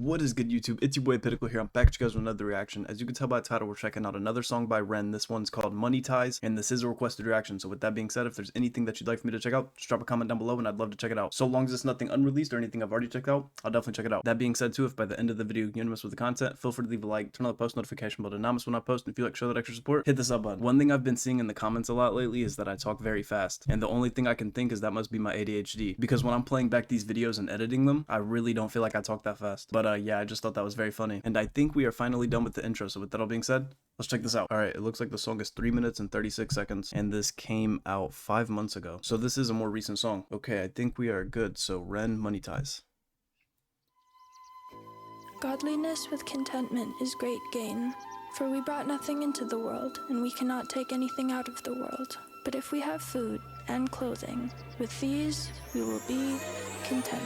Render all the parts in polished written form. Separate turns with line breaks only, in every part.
What is good, YouTube? It's your boy Pinnacle here. I'm back at you guys with another reaction. As you can tell by the title, we're checking out another song by Ren. This one's called Money Ties, and this is a requested reaction. So with that being said, if there's anything that you'd like for me to check out, just drop a comment down below and I'd love to check it out. So long as it's nothing unreleased or anything I've already checked out, I'll definitely check it out. That being said too, if by the end of the video you're mess with the content, feel free to leave a like, turn on the post notification bell to not miss when I post, and if you like show that extra support, hit the sub button. One thing I've been seeing in the comments a lot lately is that I talk very fast, and the only thing I can think is that must be my ADHD, because when I'm playing back these videos and editing them, I really don't feel like I talk that fast. But yeah, I just thought that was very funny. And I think we are finally done with the intro, so with that all being said, let's check this out. Alright, it looks like the song is 3 minutes and 36 seconds, and this came out 5 months ago. So this is a more recent song. Okay, I think we are good. So Ren, Money Ties.
Godliness with contentment is great gain, for we brought nothing into the world, and we cannot take anything out of the world. But if we have food and clothing, with these we will be content.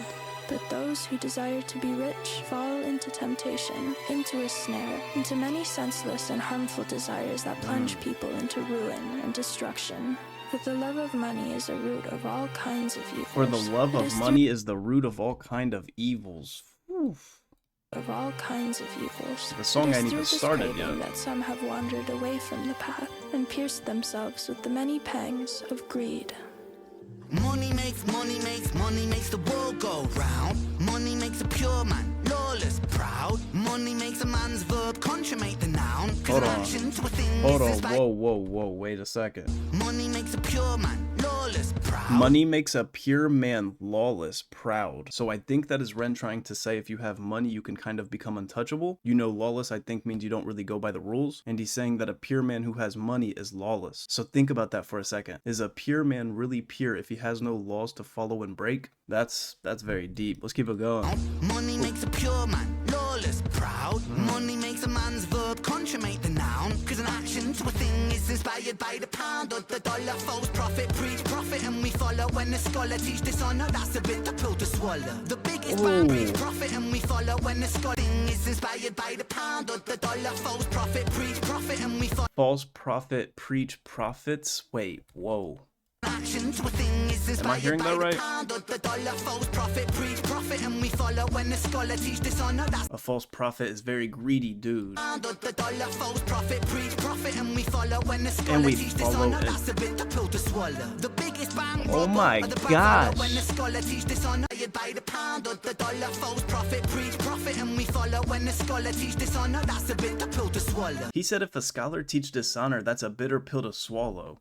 But those who desire to be rich fall into temptation, into a snare, into many senseless and harmful desires that plunge people into ruin and destruction. For the love of money is the root of all kinds of evils.
For the love of money is the root of all kind of evils. Oof.
Of all kinds of evils.
The song ain't even started yet.
That some have wandered away from the path and pierced themselves with the many pangs of greed.
Money makes the world go round. Money makes a pure man lawless, proud. Money makes a man's verb consummate the noun.
Hold on, whoa, wait a second.
Money makes a pure man lawless, proud.
Money makes a pure man lawless, proud. So I think that is Ren trying to say if you have money, you can kind of become untouchable. You know, lawless I think means you don't really go by the rules. And he's saying that a pure man who has money is lawless. So think about that for a second. Is a pure man really pure if he has no laws to follow and break? That's very deep. Let's keep it going.
Money makes a pure man lawless, proud. Money makes a man's verb consummate the noun. Cause an action to a thing is inspired by the pound or the dollar. False prophet, preach profit, and we follow. When the scholar teach dishonor, that's a bit the pill to swallow. The biggest man preach profit, and we follow. When the scholar is inspired by the pound or the dollar. False prophet, preach profit, and we follow.
False prophet, preach profits? Wait, whoa.
Action to a thing is inspired.
Am I hearing that right?
The dollar, false prophet, preach profit, and we follow. When the scholar teach dishonor, that's
a false prophet is very greedy, dude.
The dollar, false prophet, preach profit, and we follow. When the scholar teach dishonor, that's a bit the pill to swallow. The biggest bang.
Oh my gosh.
When the scholar teach dishonor, by the pound or the dollar, false prophet, preach profit, and we follow. When the scholar teach dishonor, that's a bit the pill to swallow.
He said if a scholar teach dishonor, that's a bitter pill to swallow.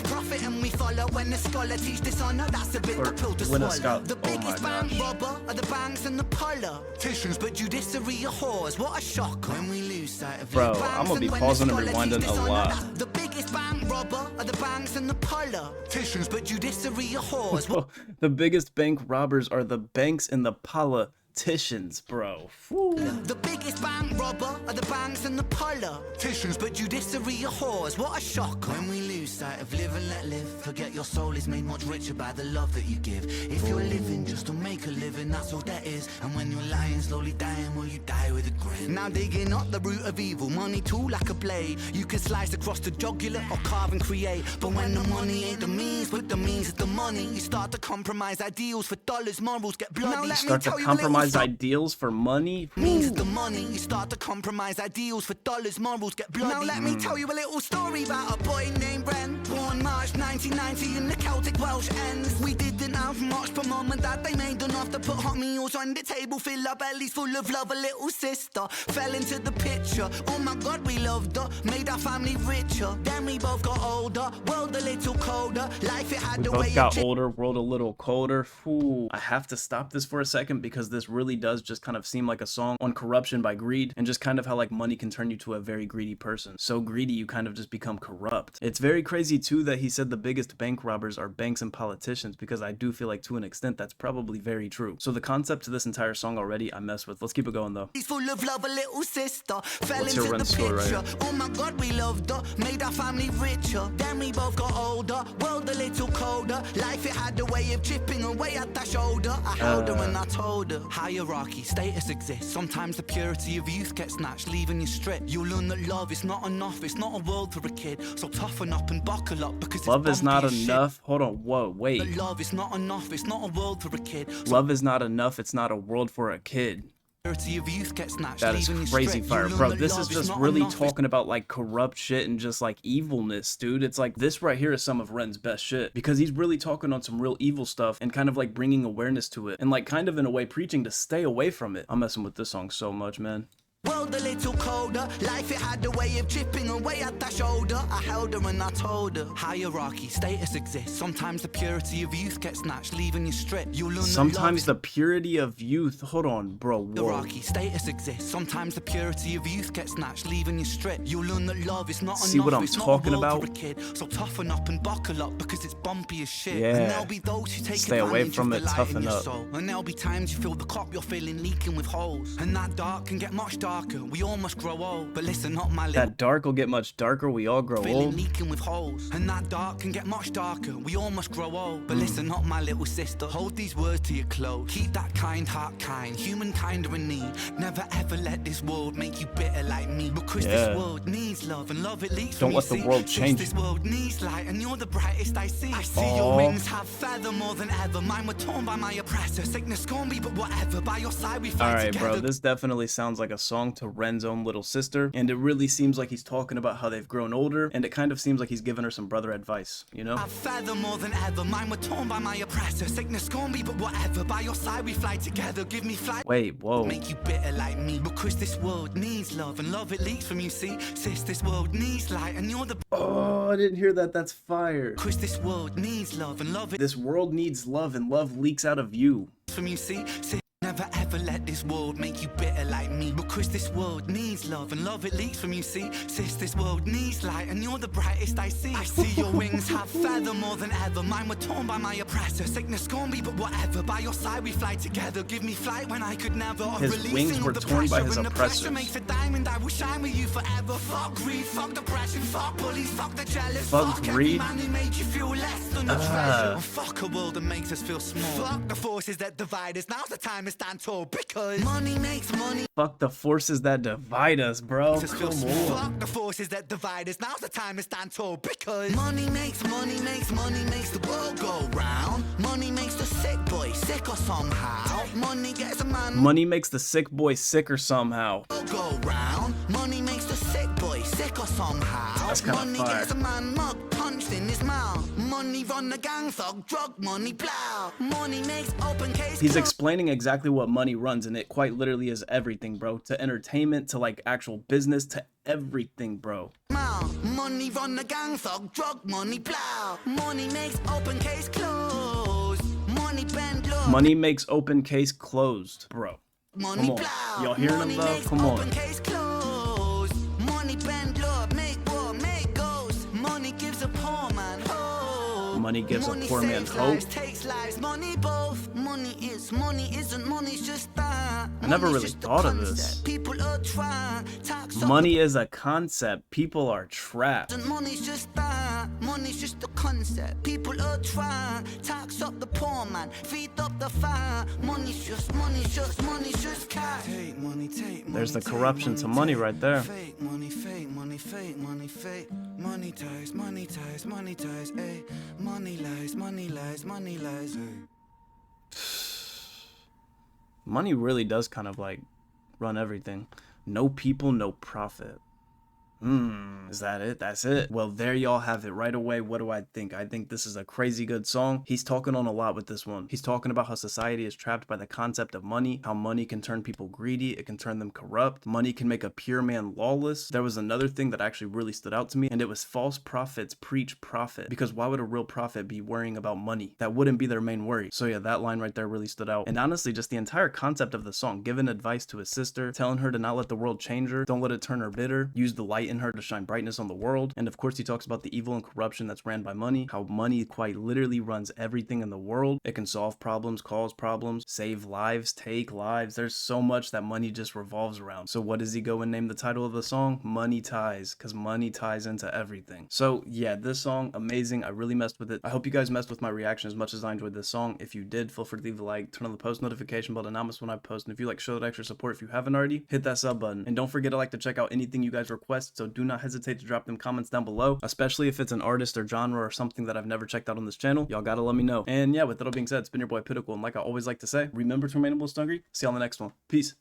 Profit and we follow. When the scholar teach dishonor, that's a bit the pill to swallow. The biggest bank robber are the banks and the politicians, but judiciary are whores. What a shock when we lose sight of.
Bro, I'm gonna be pausing and rewinding a lot.
The biggest bank robber are the banks and the politicians, but judiciary are whores.
The biggest bank robbers are the banks and the politicians, bro.
The biggest bank robber are the banks and the politicians, but judiciary are whores. What a shock when we lose sight of live and let live. Forget your soul is made much richer by the love that you give. If you're living just to make a living, that's all that is. And when you're lying, slowly dying, will you die with a grin? Now digging up the root of evil, money too like a blade. You can slice across the jugular or carve and create. But when the money ain't the means, but the means is the money, you start to compromise ideals for dollars, morals get bloody. Now let
me tell you compromise ideals for money.
Means the money, you start to compromise ideals for dollars, morals get bloody. Now let me tell you a little story about a boy named Ren. Born March 1990 in the Celtic Welsh ends. We didn't have much, but mom and dad, they made enough to put hot meals on the table, fill our bellies full of love. A little sister fell into the picture. Oh my God, we loved her, made our family richer. Then we both got older, world a little colder. Life it had the way.
We both got older, world a little colder. Ooh, I have to stop this for a second because this really does just kind of seem like a song on corruption by greed, and just kind of how like money can turn you to a very greedy person. So greedy you kind of just become corrupt. It's very crazy too that he said the biggest bank robbers are banks and politicians, because I do feel like to an extent that's probably very true. So the concept to this entire song already I mess with. Let's keep it going though.
He's full of love, a little sister fell
What's
into
your
the
story,
picture.
right?
Oh my God, we loved her, made our family richer. Then we both got older, world a little colder. Life it had a way of chipping away at that shoulder. I held her and I told her how Hierarchy, status exists. Sometimes the purity of youth gets snatched, leaving you stripped. You'll learn that love is not enough, it's not a world for a kid. So toughen up and buckle up, because it's
Love is not
bumpy as shit.
enough. Hold on, whoa, wait.
That love is not enough, it's not a world for a kid. So
Love is not enough, it's not a world for a kid.
purity of youth gets snatched,
That is
leaving you
crazy
stripped.
fire,
You'll learn
bro.
that
This
love
is just
not
really
enough, it's
talking about like corrupt shit and just like evilness, dude. It's like this right here is some of Ren's best shit, because he's really talking on some real evil stuff and kind of like bringing awareness to it and like kind of in a way preaching to stay away from it. I'm messing with this song so much, man.
world a little colder. Life, it had a way of chipping away at that shoulder. I held her and I told her. Hierarchy, status exists. Sometimes the purity of youth gets snatched, leaving you stripped. You'll learn
Sometimes the purity of youth. Hold on, bro. Whoa.
Hierarchy, status exists. Sometimes the purity of youth gets snatched, leaving you stripped. You'll learn that love is not
See
enough.
what I'm
it's
talking
not a world
about?
for a kid. So toughen up and buckle up, because it's bumpy as shit.
Yeah.
And there'll be those who take
Stay away
advantage
from
of
it,
the light
toughen
in your
up.
soul. And there'll be times you feel the cup you're filling leaking with holes. And that dark can get much darker. We all must grow old. But listen, not my little
That dark will get much darker. We all grow
feeling
old.
leaking with holes. And that dark can get much darker. We all must grow old. But listen, not my little sister. Hold these words to your close. Keep that kind heart kind. Humankind are in need. Never ever let this world make you bitter like me. Because
Yeah.
this world needs love, and love it leaks
Don't
from
let
you,
the
see?
world
Since
change
this
you.
world needs light, and you're the brightest I see. I see
Aw.
your wings have feather more than ever. Mine were torn by my oppressor. Sickness scorn me, but whatever. By your side we fight
Alright,
together.
bro, this definitely sounds like a song to Ren's own little sister, and it really seems like he's talking about how they've grown older, and it kind of seems like he's giving her some brother advice, you know?
I feather more than ever. Mine were torn by my oppressor. Sickness scorn me, but whatever. By your side we fly together. Give me flight.
Wait, whoa.
Make you bitter like me. Because this world needs love, and love it leaks from you, see. Sis, this world needs light, and you're the
Oh, I didn't hear that. That's fire.
because this world needs love, and love it
This world needs love, and love leaks out of you.
from you, see. Sis, never ever let this world make you bitter like me. Because this world needs love, and love it leaks from you, see. Sis, this world needs light, and you're the brightest I see. I see your wings have feather more than ever. Mine were torn by my oppressor. Sickness scorn me, but whatever. By your side we fly together. Give me flight when I could never. Of
His
releasing
wings
all
were
the
torn by
pressure,
his
and the
oppressors.
pressure makes a diamond. I will shine with you forever. Fuck greed, fuck depression, fuck bullies, fuck the jealous.
Fuck
every
greed?
man who made you feel less than a treasure. And fuck a world that makes us feel small. Fuck the forces that divide us. Now's the time to stand tall, because money makes money.
Fuck the forces that divide us, bro.
Makes us feel
Come
small.
on.
Fuck the forces that divide us. Now's the time to stand tall, because money makes the world go round. Money makes the sick boy sicker somehow. Money gets a man
Money makes the sick boy sicker somehow.
go round. Money makes the sick boy sicker somehow.
That's kinda
Money
fire.
gets a man mug punched in his mouth. Money run the gang thug, drug money plow. Money makes open case.
He's
closed.
explaining exactly what money runs, and it quite literally is everything, bro. To entertainment, to like actual business, to everything, bro.
Money run the gang thug, drug money plow. Money makes open case closed. Money bend low.
Money makes open case closed, bro.
Money
Come on.
plow.
Y'all hearing him,
Money
though?
makes
Come on.
open case closed. Money bend low, make war, make ghosts. Money gives a poor man hope.
Money gives a
Money
poor man
saves
hope.
Lives, takes lives, money both. Money isn't, money's just that.
I never
Money's
really
just a
thought of
concept.
this.
People are trying. Tax up
Money is a concept. People are trapped.
and money's just that. Money's just a concept. People are trying. Tax up the poor man. Feed up the fire. Money's just cash. Take money, take money.
There's the
take
corruption to money right there.
Fake money, fake money, fake money, fake. Money ties, money ties, money ties, ayy. Money lies, money lies, money lies, ayy.
Money really does kind of like run everything. No people, no profit. Is that it? That's it? Well, there y'all have it. Right away, what do I think? I think this is a crazy good song. He's talking on a lot with this one. He's talking about how society is trapped by the concept of money, how money can turn people greedy, it can turn them corrupt, money can make a pure man lawless. There was another thing that actually really stood out to me, and it was false prophets preach profit. Because why would a real prophet be worrying about money? That wouldn't be their main worry. So yeah, that line right there really stood out. And honestly, just the entire concept of the song, giving advice to his sister, telling her to not let the world change her, don't let it turn her bitter, use the light light in her to shine brightness on the world. And of course, he talks about the evil and corruption that's ran by money, how money quite literally runs everything in the world. It can solve problems, cause problems, save lives, take lives. There's so much that money just revolves around. So what does he go and name the title of the song? Money Ties, because money ties into everything. So yeah, this song, amazing. I really messed with it. I hope you guys messed with my reaction as much as I enjoyed this song. If you did, feel free to leave a like, turn on the post notification bell to not miss when I post. And if you like show that extra support, if you haven't already, hit that sub button. And don't forget to check out anything you guys request. So do not hesitate to drop them comments down below, especially if it's an artist or genre or something that I've never checked out on this channel. Y'all gotta let me know. And yeah, with that all being said, it's been your boy Pitiful, and like I always like to say, remember to remain humble, hungry. See you on the next one. Peace.